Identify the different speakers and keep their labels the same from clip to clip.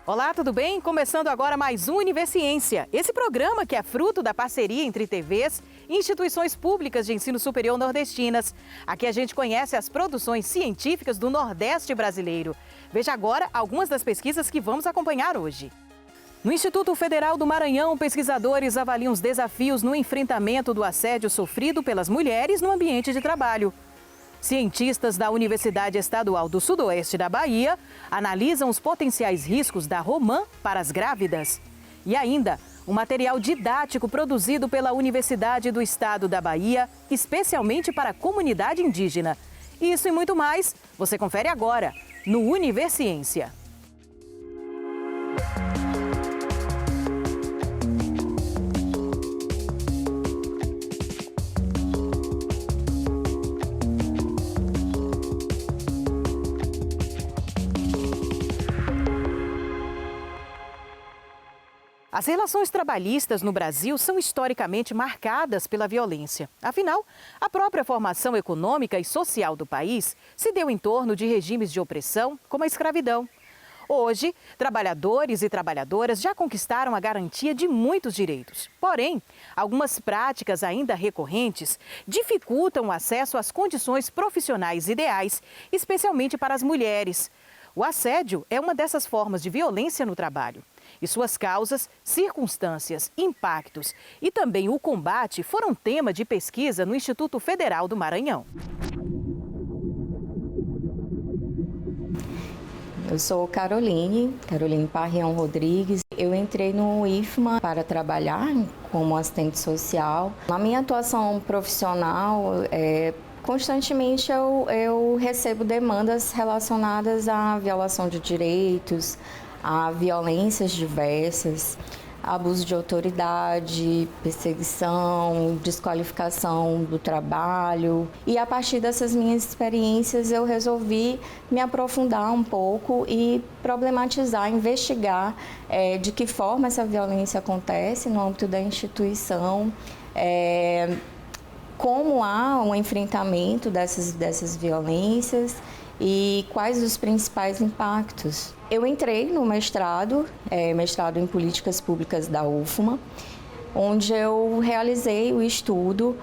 Speaker 1: Olá, tudo bem? Começando agora mais um Universiência. Esse programa que é fruto da parceria entre TVs e instituições públicas de ensino superior nordestinas. Aqui a gente conhece as produções científicas do Nordeste brasileiro. Veja agora algumas das pesquisas que vamos acompanhar hoje. No Instituto Federal do Maranhão, pesquisadores avaliam os desafios no enfrentamento do assédio sofrido pelas mulheres no ambiente de trabalho. Cientistas da Universidade Estadual do Sudoeste da Bahia analisam os potenciais riscos da romã para as grávidas. E ainda, um material didático produzido pela Universidade do Estado da Bahia, especialmente para a comunidade indígena. Isso e muito mais, você confere agora no Universiência. As relações trabalhistas no Brasil são historicamente marcadas pela violência. Afinal, a própria formação econômica e social do país se deu em torno de regimes de opressão, como a escravidão. Hoje, trabalhadores e trabalhadoras já conquistaram a garantia de muitos direitos. Porém, algumas práticas ainda recorrentes dificultam o acesso às condições profissionais ideais, especialmente para as mulheres. O assédio é uma dessas formas de violência no trabalho. E suas causas, circunstâncias, impactos e também o combate foram tema de pesquisa no Instituto Federal do Maranhão.
Speaker 2: Eu sou Caroline Parrião Rodrigues. Eu entrei no IFMA para trabalhar como assistente social. Na minha atuação profissional, constantemente eu recebo demandas relacionadas à violação de direitos, a violências diversas, abuso de autoridade, perseguição, desqualificação do trabalho. E a partir dessas minhas experiências eu resolvi me aprofundar um pouco e problematizar, investigar de que forma essa violência acontece no âmbito da instituição, como há um enfrentamento dessas violências e quais os principais impactos. Eu entrei no mestrado em Políticas Públicas da UFMA, onde eu realizei o estudo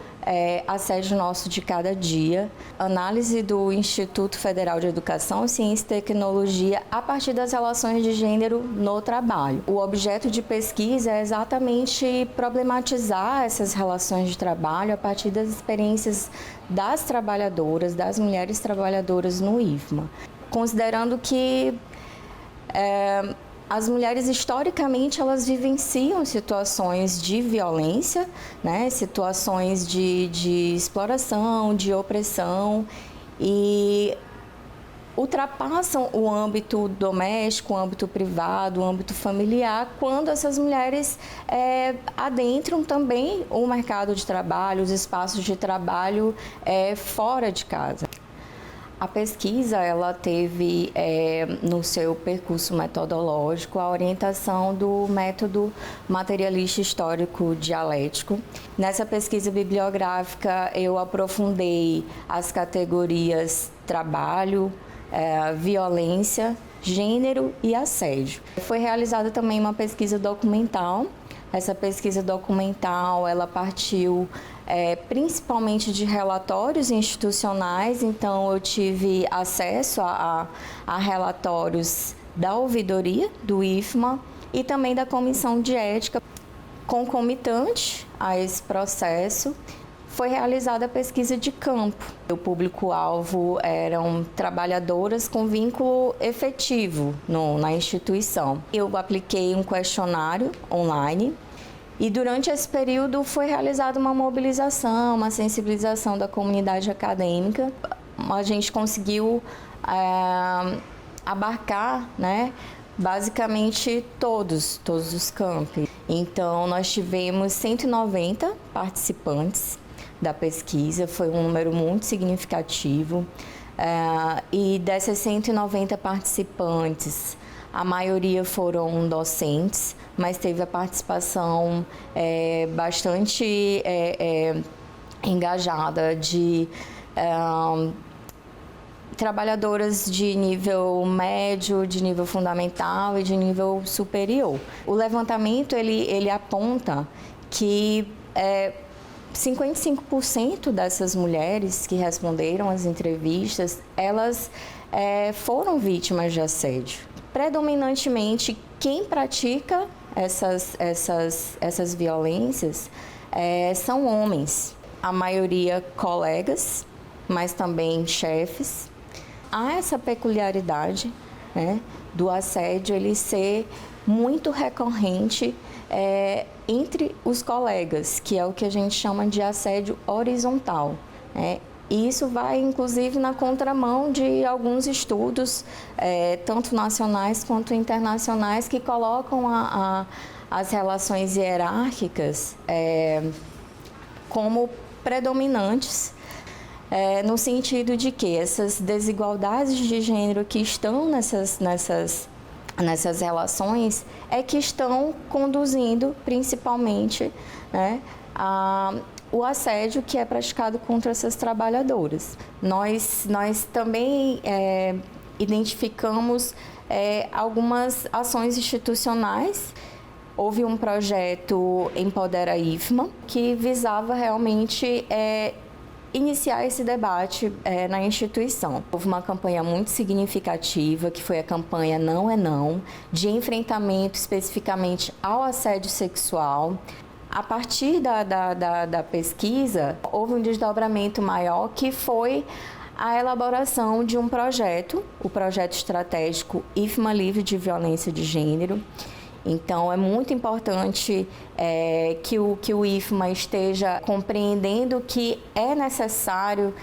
Speaker 2: Assédio Nosso de Cada Dia, análise do Instituto Federal de Educação, Ciência e Tecnologia a partir das relações de gênero no trabalho. O objeto de pesquisa é exatamente problematizar essas relações de trabalho a partir das experiências das trabalhadoras, das mulheres trabalhadoras no IFMA, considerando que as mulheres, historicamente, elas vivenciam situações de violência, né? Situações de exploração, de opressão e ultrapassam o âmbito doméstico, o âmbito privado, o âmbito familiar, quando essas mulheres adentram também o mercado de trabalho, os espaços de trabalho fora de casa. A pesquisa ela teve no seu percurso metodológico a orientação do método materialista histórico dialético. Nessa pesquisa bibliográfica eu aprofundei as categorias trabalho, violência, gênero e assédio. Foi realizada também uma pesquisa documental. Essa pesquisa documental ela partiu principalmente de relatórios institucionais, então eu tive acesso a relatórios da ouvidoria do IFMA e também da comissão de ética. Concomitante a esse processo, foi realizada a pesquisa de campo. O público-alvo eram trabalhadoras com vínculo efetivo na instituição. Eu apliquei um questionário online e durante esse período foi realizada uma mobilização, uma sensibilização da comunidade acadêmica. A gente conseguiu abarcar, né, basicamente todos os campi. Então, nós tivemos 190 participantes da pesquisa, foi um número muito significativo. E dessas 190 participantes, a maioria foram docentes, mas teve a participação bastante engajada de trabalhadoras de nível médio, de nível fundamental e de nível superior. O levantamento ele aponta que 55% dessas mulheres que responderam às entrevistas, elas foram vítimas de assédio. Predominantemente, quem pratica essas violências são homens, a maioria colegas, mas também chefes. Há essa peculiaridade, né, do assédio ele ser muito recorrente entre os colegas, que é o que a gente chama de assédio horizontal, né? E isso vai, inclusive, na contramão de alguns estudos, tanto nacionais quanto internacionais, que colocam as relações hierárquicas como predominantes, no sentido de que essas desigualdades de gênero que estão nessas relações que estão conduzindo, principalmente, né, o assédio que é praticado contra essas trabalhadoras. Nós também identificamos algumas ações institucionais. Houve um projeto Empodera IFMA que visava realmente iniciar esse debate na instituição. Houve uma campanha muito significativa, que foi a campanha Não é Não, de enfrentamento especificamente ao assédio sexual. A partir da pesquisa, houve um desdobramento maior, que foi a elaboração de um projeto, o projeto estratégico IFMA Livre de Violência de Gênero. Então, é muito importante que o IFMA esteja compreendendo que é necessário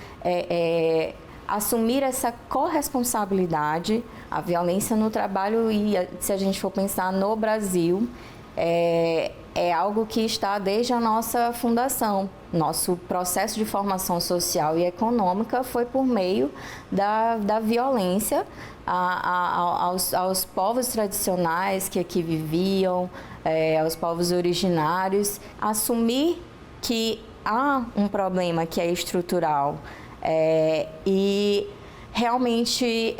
Speaker 2: assumir essa corresponsabilidade. A violência no trabalho, e se a gente for pensar no Brasil, é algo que está desde a nossa fundação. Nosso processo de formação social e econômica foi por meio da violência aos povos tradicionais que aqui viviam, aos povos originários. Assumir que há um problema que é estrutural e realmente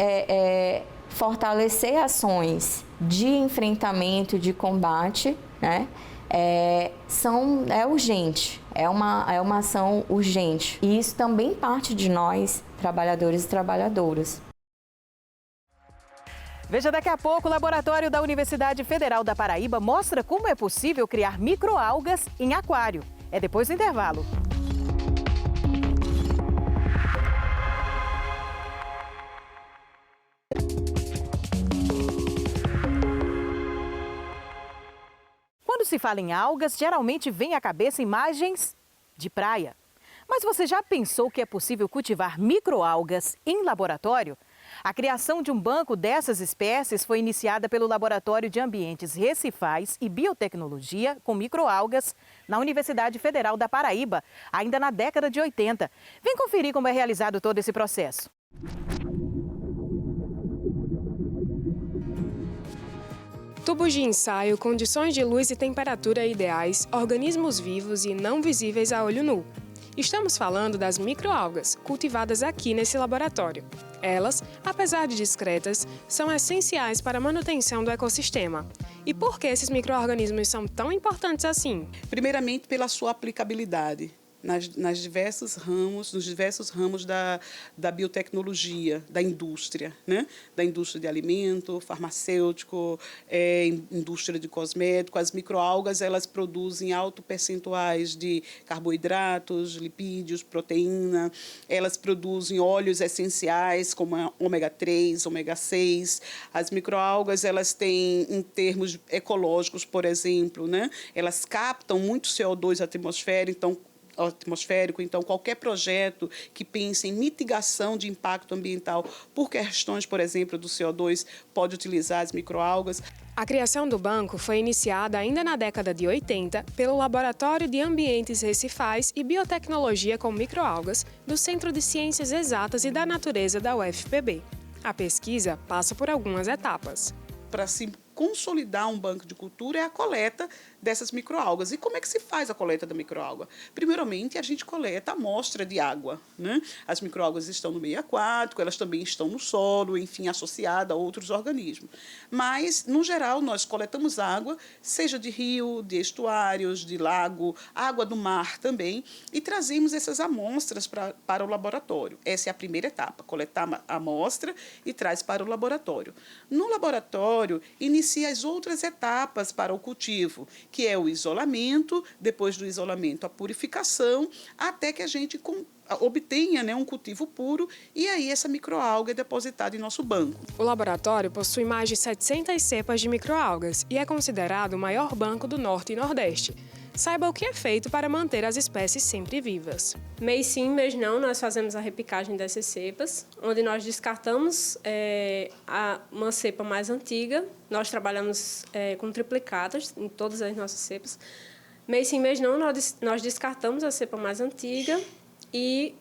Speaker 2: fortalecer ações de enfrentamento, de combate, né? É urgente, é uma ação urgente. E isso também parte de nós, trabalhadores e trabalhadoras.
Speaker 1: Veja daqui a pouco, o laboratório da Universidade Federal da Paraíba mostra como é possível criar microalgas em aquário. É depois do intervalo. Quando se fala em algas, geralmente vem à cabeça imagens de praia. Mas você já pensou que é possível cultivar microalgas em laboratório? A criação de um banco dessas espécies foi iniciada pelo Laboratório de Ambientes Recifais e Biotecnologia com microalgas na Universidade Federal da Paraíba, ainda na década de 80. Vem conferir como é realizado todo esse processo.
Speaker 3: Tubos de ensaio, condições de luz e temperatura ideais, organismos vivos e não visíveis a olho nu. Estamos falando das microalgas, cultivadas aqui nesse laboratório. Elas, apesar de discretas, são essenciais para a manutenção do ecossistema. E por que esses micro-organismos são tão importantes assim?
Speaker 4: Primeiramente, pela sua aplicabilidade. Nos diversos ramos da biotecnologia, da indústria, né? Da indústria de alimento, farmacêutico, indústria de cosmético. As microalgas, elas produzem altos percentuais de carboidratos, lipídios, proteína. Elas produzem óleos essenciais, como a ômega 3, ômega 6. As microalgas, elas têm, em termos ecológicos, por exemplo, né? Elas captam muito CO2 atmosférico, então qualquer projeto que pense em mitigação de impacto ambiental por questões, por exemplo, do CO2, pode utilizar as microalgas.
Speaker 3: A criação do banco foi iniciada ainda na década de 80 pelo Laboratório de Ambientes Recifais e Biotecnologia com Microalgas do Centro de Ciências Exatas e da Natureza da UFPB. A pesquisa passa por algumas etapas.
Speaker 4: Para se consolidar um banco de cultura é a coleta dessas microalgas. E como é que se faz a coleta da microalga? Primeiramente, a gente coleta a amostra de água, né? As microalgas estão no meio aquático, elas também estão no solo, enfim, associadas a outros organismos. Mas, no geral, nós coletamos água, seja de rio, de estuários, de lago, água do mar também, e trazemos essas amostras para o laboratório. Essa é a primeira etapa, coletar a amostra e traz para o laboratório. No laboratório, inicia as outras etapas para o cultivo, que é o isolamento, depois do isolamento a purificação, até que a gente obtenha, né, um cultivo puro, e aí essa microalga é depositada em nosso banco.
Speaker 3: O laboratório possui mais de 700 cepas de microalgas e é considerado o maior banco do Norte e Nordeste. Saiba o que é feito para manter as espécies sempre vivas.
Speaker 5: Mês sim, mês não, nós fazemos a repicagem dessas cepas, onde nós descartamos uma cepa mais antiga. Nós trabalhamos com triplicatas em todas as nossas cepas. Mês sim, mês não, nós descartamos a cepa mais antiga e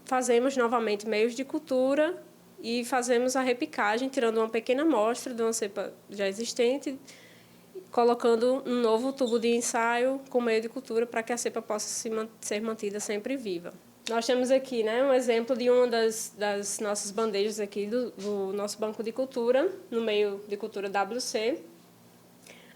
Speaker 5: fazemos novamente meios de cultura e fazemos a repicagem, tirando uma pequena amostra de uma cepa já existente, colocando um novo tubo de ensaio com meio de cultura para que a cepa possa ser mantida sempre viva. Nós temos aqui, né, um exemplo de uma das nossas bandejas aqui do nosso banco de cultura, no meio de cultura WC.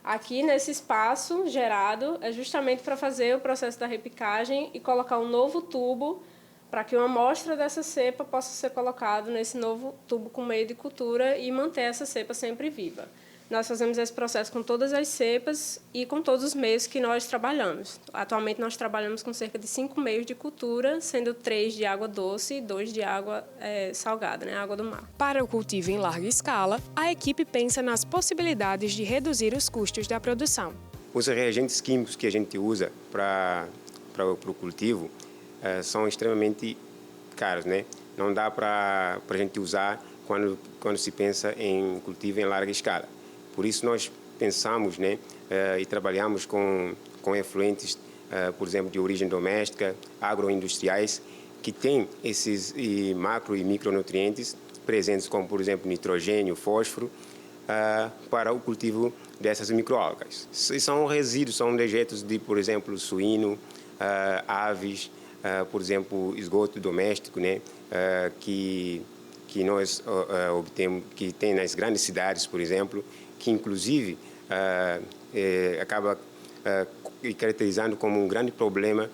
Speaker 5: Aqui, nesse espaço gerado, é justamente para fazer o processo da repicagem e colocar um novo tubo para que uma amostra dessa cepa possa ser colocada nesse novo tubo com meio de cultura e manter essa cepa sempre viva. Nós fazemos esse processo com todas as cepas e com todos os meios que nós trabalhamos. Atualmente, nós trabalhamos com cerca de 5 meios de cultura, sendo 3 de água doce e 2 de água salgada, né, água do mar.
Speaker 3: Para o cultivo em larga escala, a equipe pensa nas possibilidades de reduzir os custos da produção.
Speaker 6: Os reagentes químicos que a gente usa para o cultivo são extremamente caros, né? Não dá para a gente usar quando se pensa em cultivo em larga escala. Por isso nós pensamos, né, e trabalhamos com efluentes, por exemplo, de origem doméstica, agroindustriais, que têm esses macro e micronutrientes presentes, como, por exemplo, nitrogênio, fósforo, para o cultivo dessas microalgas. São resíduos, são dejetos de, por exemplo, suíno, aves, por exemplo, esgoto doméstico, né, que nós obtemos, que tem nas grandes cidades, por exemplo, que inclusive acaba caracterizando como um grande problema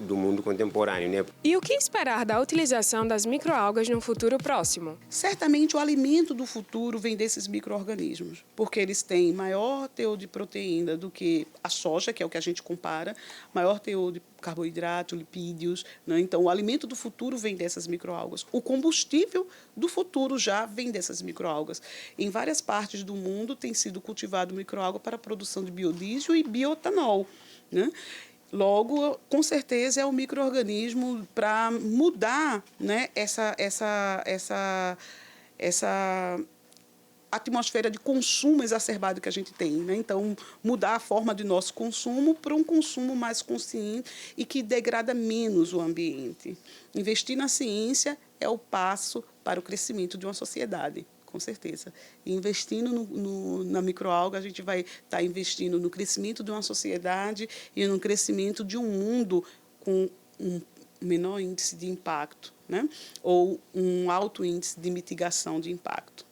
Speaker 6: do mundo contemporâneo, né?
Speaker 3: E o que esperar da utilização das microalgas no futuro próximo?
Speaker 4: Certamente o alimento do futuro vem desses micro-organismos, porque eles têm maior teor de proteína do que a soja, que é o que a gente compara, maior teor de carboidrato, lipídios, né? Então, o alimento do futuro vem dessas microalgas. O combustível do futuro já vem dessas microalgas. Em várias partes do mundo tem sido cultivado microalga para a produção de biodiesel e bioetanol, né? Logo, com certeza, é o micro-organismo para mudar, né, essa atmosfera de consumo exacerbado que a gente tem, né? Então, mudar a forma de nosso consumo para um consumo mais consciente e que degrada menos o ambiente. Investir na ciência é o passo para o crescimento de uma sociedade, com certeza. E investindo na microalga, a gente vai estar investindo no crescimento de uma sociedade e no crescimento de um mundo com um menor índice de impacto, né? Ou um alto índice de mitigação de impacto.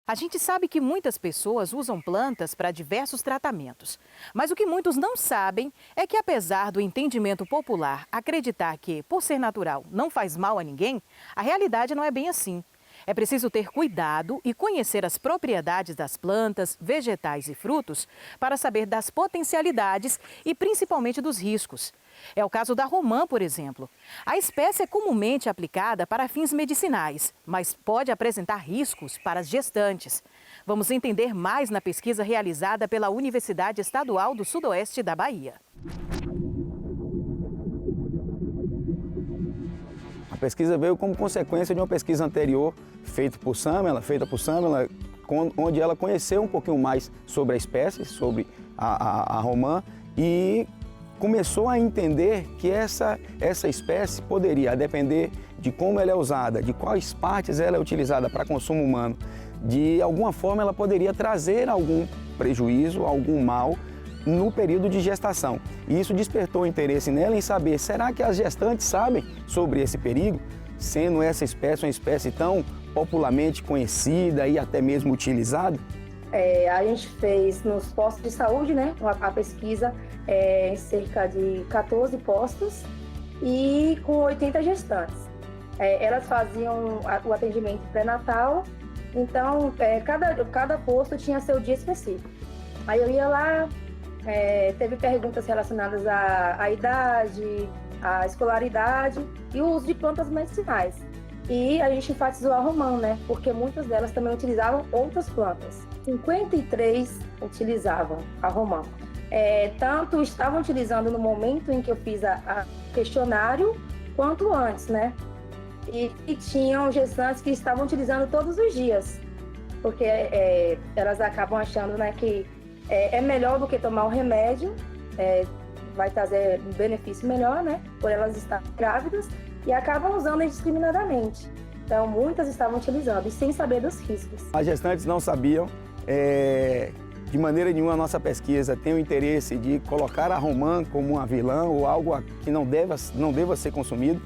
Speaker 1: A gente sabe que muitas pessoas usam plantas para diversos tratamentos. Mas o que muitos não sabem é que, apesar do entendimento popular acreditar que, por ser natural, não faz mal a ninguém, a realidade não é bem assim. É preciso ter cuidado e conhecer as propriedades das plantas, vegetais e frutos para saber das potencialidades e principalmente dos riscos. É o caso da romã, por exemplo. A espécie é comumente aplicada para fins medicinais, mas pode apresentar riscos para as gestantes. Vamos entender mais na pesquisa realizada pela Universidade Estadual do Sudoeste da Bahia.
Speaker 7: A pesquisa veio como consequência de uma pesquisa anterior feita por Samela, onde ela conheceu um pouquinho mais sobre a espécie, sobre a romã, e começou a entender que essa espécie poderia, a depender de como ela é usada, de quais partes ela é utilizada para consumo humano, de alguma forma ela poderia trazer algum prejuízo, algum mal no período de gestação. E isso despertou interesse nela em saber, será que as gestantes sabem sobre esse perigo? Sendo essa espécie uma espécie tão popularmente conhecida e até mesmo utilizada?
Speaker 8: A gente fez nos postos de saúde, né, a pesquisa em cerca de 14 postos e com 80 gestantes. Elas faziam o atendimento pré-natal, então cada posto tinha seu dia específico. Aí eu ia lá, teve perguntas relacionadas à idade, à escolaridade e o uso de plantas medicinais. E a gente enfatizou a romã, né? Porque muitas delas também utilizavam outras plantas. 53 utilizavam a romã. Tanto estavam utilizando no momento em que eu fiz a questionário, quanto antes, né? E tinham gestantes que estavam utilizando todos os dias, porque elas acabam achando, né, que é melhor do que tomar um remédio, vai trazer um benefício melhor, né? Por elas estarem grávidas, e acabam usando indiscriminadamente. Então, muitas estavam utilizando e sem saber dos riscos.
Speaker 7: As gestantes não sabiam, de maneira nenhuma a nossa pesquisa tem o interesse de colocar a romã como uma vilã ou algo que não deva ser consumido,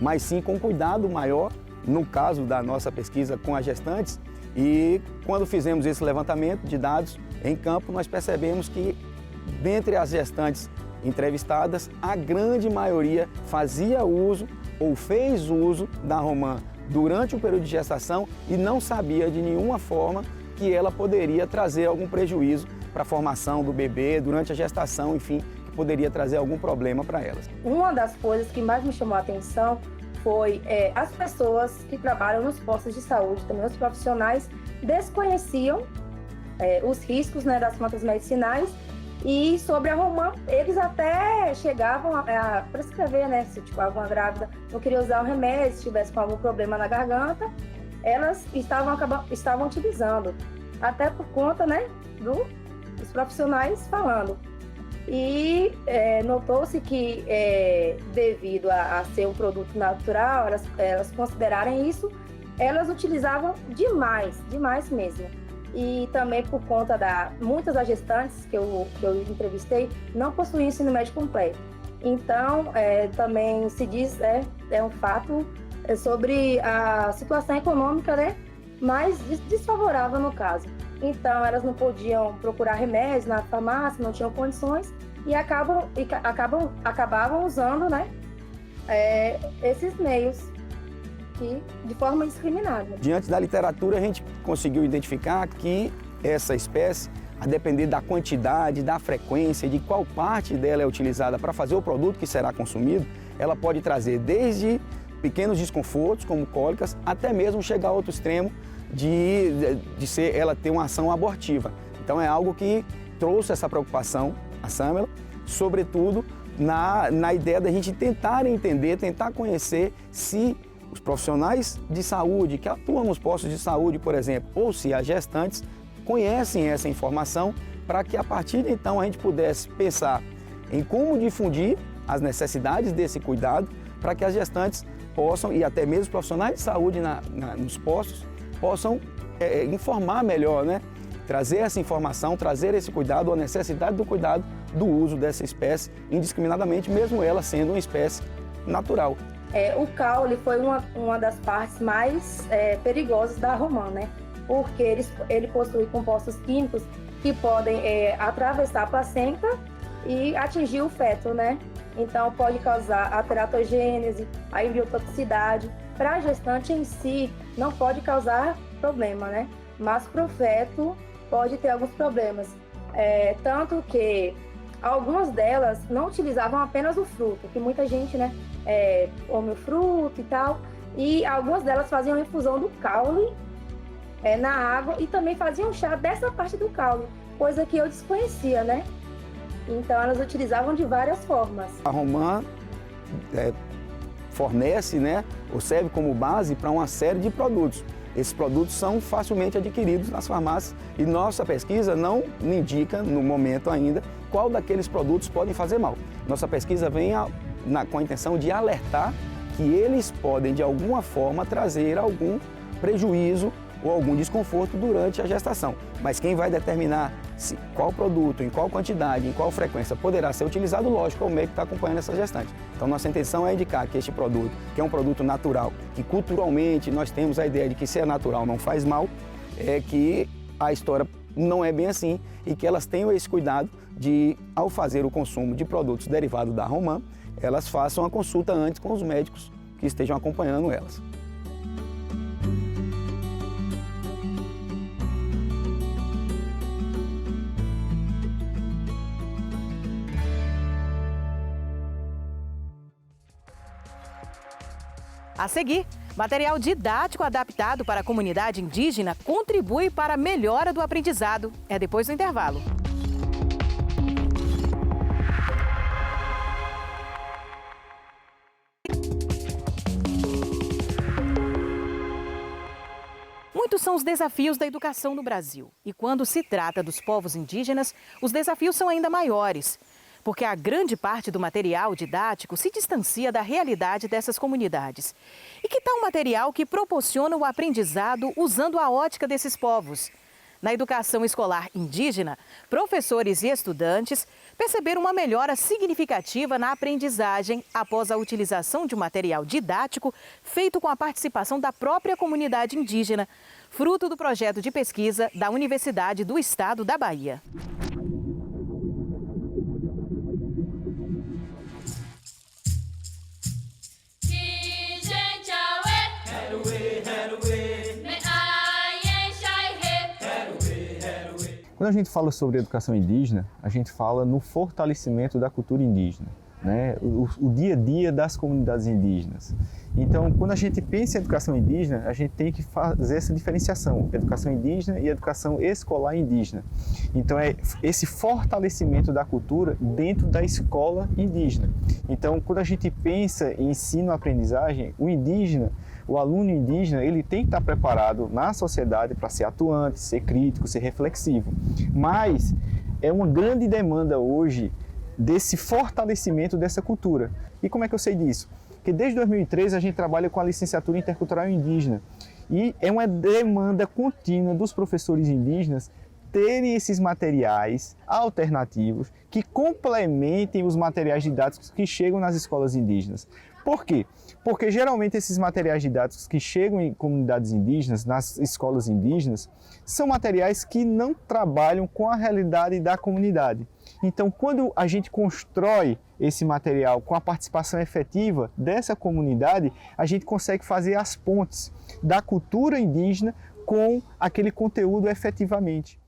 Speaker 7: mas sim com cuidado maior, no caso da nossa pesquisa com as gestantes. E quando fizemos esse levantamento de dados em campo, nós percebemos que, dentre as gestantes entrevistadas, a grande maioria fazia uso ou fez uso da romã durante o período de gestação e não sabia de nenhuma forma que ela poderia trazer algum prejuízo para a formação do bebê durante a gestação, enfim, que poderia trazer algum problema para elas.
Speaker 8: Uma das coisas que mais me chamou a atenção foi as pessoas que trabalham nos postos de saúde, também os profissionais, desconheciam os riscos, né, das plantas medicinais. E sobre a romã, eles até chegavam a prescrever, né? Se alguma grávida não queria usar o remédio, se tivesse com algum problema na garganta, elas estavam utilizando. Até por conta, né, dos profissionais falando. E notou-se que, devido a ser um produto natural, elas considerarem isso, elas utilizavam demais mesmo. E também por conta muitas das gestantes que eu entrevistei não possuíam ensino médio completo. Então, também se diz, um fato sobre a situação econômica, né, mais desfavorável no caso. Então, elas não podiam procurar remédios na farmácia, não tinham condições e acabavam usando, né, esses meios de forma indiscriminada.
Speaker 7: Diante da literatura, a gente conseguiu identificar que essa espécie, a depender da quantidade, da frequência, de qual parte dela é utilizada para fazer o produto que será consumido, ela pode trazer desde pequenos desconfortos, como cólicas, até mesmo chegar a outro extremo de ela ter uma ação abortiva. Então é algo que trouxe essa preocupação a Samela, sobretudo na ideia da gente tentar entender, tentar conhecer se os profissionais de saúde que atuam nos postos de saúde, por exemplo, ou se as gestantes conhecem essa informação, para que a partir de então a gente pudesse pensar em como difundir as necessidades desse cuidado, para que as gestantes possam, e até mesmo os profissionais de saúde nos postos, possam informar melhor, né? Trazer essa informação, trazer esse cuidado, a necessidade do cuidado do uso dessa espécie indiscriminadamente, mesmo ela sendo uma espécie natural.
Speaker 8: O caule foi uma das partes mais perigosas da romã, né? Porque ele possui compostos químicos que podem atravessar a placenta e atingir o feto, né? Então, pode causar a teratogênese, a embriotoxicidade. Para a gestante em si, não pode causar problema, né? Mas para o feto, pode ter alguns problemas. Tanto que algumas delas não utilizavam apenas o fruto, que muita gente, né, come o fruto e tal. E algumas delas faziam infusão do caule na água e também faziam chá dessa parte do caule, coisa que eu desconhecia, né? Então, elas utilizavam de várias formas.
Speaker 7: A romã fornece, né, ou serve como base para uma série de produtos. Esses produtos são facilmente adquiridos nas farmácias e nossa pesquisa não indica, no momento ainda, qual daqueles produtos podem fazer mal. Nossa pesquisa vem com a intenção de alertar que eles podem, de alguma forma, trazer algum prejuízo ou algum desconforto durante a gestação. Mas quem vai determinar qual produto, em qual quantidade, em qual frequência poderá ser utilizado, lógico, é o médico que está acompanhando essa gestante. Então, nossa intenção é indicar que este produto, que é um produto natural, que culturalmente nós temos a ideia de que se é natural não faz mal, é que a história não é bem assim e que elas tenham esse cuidado de, ao fazer o consumo de produtos derivados da romã, elas façam a consulta antes com os médicos que estejam acompanhando elas.
Speaker 1: A seguir, material didático adaptado para a comunidade indígena contribui para a melhora do aprendizado. É depois do intervalo. Muitos são os desafios da educação no Brasil. E quando se trata dos povos indígenas, os desafios são ainda maiores. Porque a grande parte do material didático se distancia da realidade dessas comunidades. E que tal um material que proporciona o aprendizado usando a ótica desses povos? Na educação escolar indígena, professores e estudantes perceberam uma melhora significativa na aprendizagem após a utilização de um material didático feito com a participação da própria comunidade indígena, fruto do projeto de pesquisa da Universidade do Estado da Bahia.
Speaker 9: Quando a gente fala sobre educação indígena, a gente fala no fortalecimento da cultura indígena, né? O dia a dia das comunidades indígenas. Então, quando a gente pensa em educação indígena, a gente tem que fazer essa diferenciação, educação indígena e educação escolar indígena. Então, é esse fortalecimento da cultura dentro da escola indígena. Então, quando a gente pensa em ensino-aprendizagem, o aluno indígena, ele tem que estar preparado na sociedade para ser atuante, ser crítico, ser reflexivo. Mas é uma grande demanda hoje desse fortalecimento dessa cultura. E como é que eu sei disso? Porque desde 2013 a gente trabalha com a licenciatura intercultural indígena e é uma demanda contínua dos professores indígenas terem esses materiais alternativos que complementem os materiais didáticos que chegam nas escolas indígenas. Por quê? Porque geralmente esses materiais didáticos que chegam em comunidades indígenas, nas escolas indígenas, são materiais que não trabalham com a realidade da comunidade. Então, quando a gente constrói esse material com a participação efetiva dessa comunidade, a gente consegue fazer as pontes da cultura indígena com aquele conteúdo efetivamente.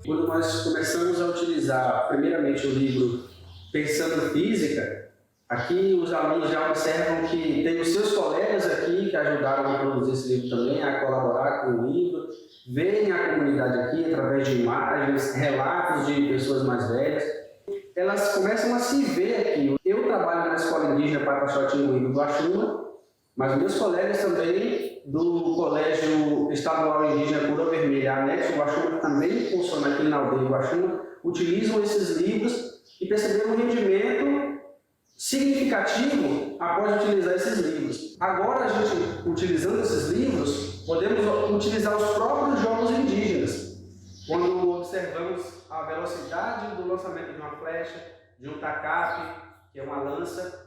Speaker 10: Quando nós começamos a utilizar, primeiramente, o livro Pensando Física, aqui os alunos já observam que tem os seus colegas aqui que ajudaram a produzir esse livro também, a colaborar com o livro, veem a comunidade aqui através de imagens, relatos de pessoas mais velhas. Elas começam a se ver aqui. Eu trabalho na Escola Indígena Pataxó-Tinguí do Guaxuma, mas meus colegas também do Colégio Estadual Indígena Cura Vermelha, anexo Guaxuma, que também funciona aqui na aldeia Guaxuma, utilizam esses livros e perceberam um rendimento significativo após utilizar esses livros. Agora, a gente, utilizando esses livros, podemos utilizar os próprios jogos indígenas. Quando observamos a velocidade do lançamento de uma flecha, de um tacape, que é uma lança,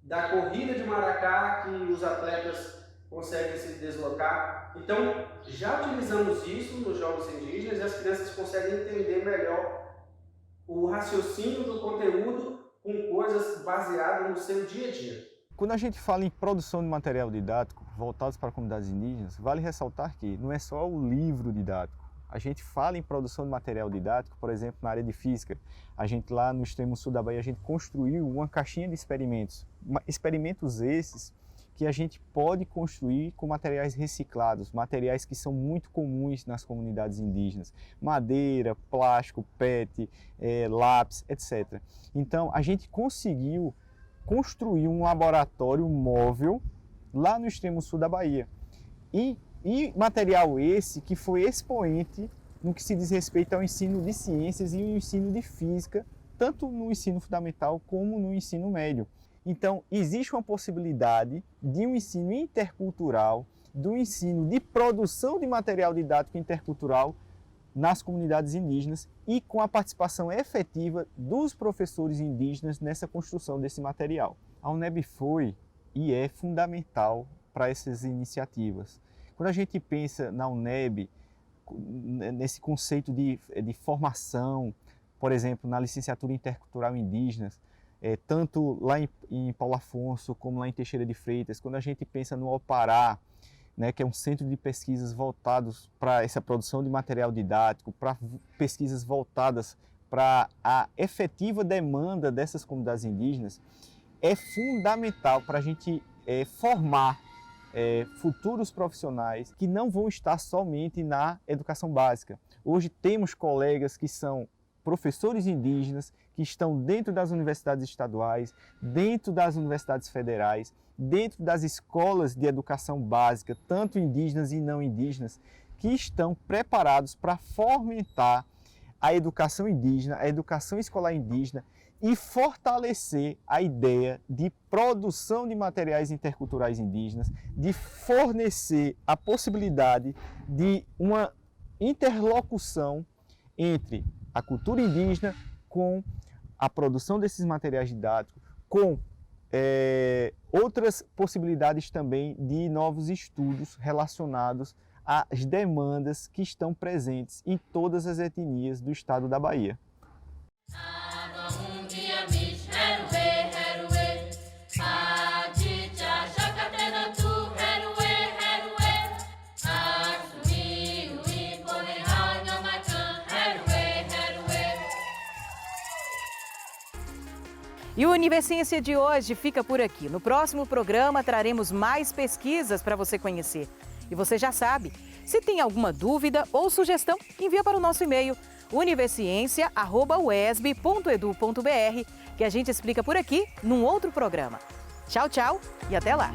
Speaker 10: da corrida de maracá, que os atletas conseguem se deslocar. Então, já utilizamos isso nos jogos indígenas e as crianças conseguem entender melhor o raciocínio do conteúdo com coisas baseadas no seu dia a dia.
Speaker 9: Quando a gente fala em produção de material didático voltados para comunidades indígenas, vale ressaltar que não é só o livro didático. A gente fala em produção de material didático, por exemplo, na área de física. A gente lá no extremo sul da Bahia, a gente construiu uma caixinha de experimentos. Experimentos esses que a gente pode construir com materiais reciclados, materiais que são muito comuns nas comunidades indígenas. Madeira, plástico, PET, lápis, etc. Então, a gente conseguiu construir um laboratório móvel lá no extremo sul da Bahia. E material esse que foi expoente no que se diz respeito ao ensino de ciências e o ensino de física, tanto no ensino fundamental como no ensino médio. Então, existe uma possibilidade de um ensino intercultural, do ensino de produção de material didático intercultural nas comunidades indígenas e com a participação efetiva dos professores indígenas nessa construção desse material. A UNEB foi e é fundamental para essas iniciativas. Quando a gente pensa na UNEB, nesse conceito de formação, por exemplo, na licenciatura intercultural indígenas, tanto lá em Paulo Afonso como lá em Teixeira de Freitas, quando a gente pensa no Alpará, né, que é um centro de pesquisas voltados para essa produção de material didático, para pesquisas voltadas para a efetiva demanda dessas comunidades indígenas, é fundamental para a gente formar futuros profissionais que não vão estar somente na educação básica. Hoje temos colegas que são professores indígenas, que estão dentro das universidades estaduais, dentro das universidades federais, dentro das escolas de educação básica, tanto indígenas e não indígenas, que estão preparados para fomentar a educação indígena, a educação escolar indígena e fortalecer a ideia de produção de materiais interculturais indígenas, de fornecer a possibilidade de uma interlocução entre a cultura indígena com a produção desses materiais didáticos, com outras possibilidades também de novos estudos relacionados às demandas que estão presentes em todas as etnias do estado da Bahia.
Speaker 1: E o Universiência de hoje fica por aqui. No próximo programa traremos mais pesquisas para você conhecer. E você já sabe, se tem alguma dúvida ou sugestão, envia para o nosso e-mail universiencia@uesb.edu.br, que a gente explica por aqui num outro programa. Tchau, tchau e até lá!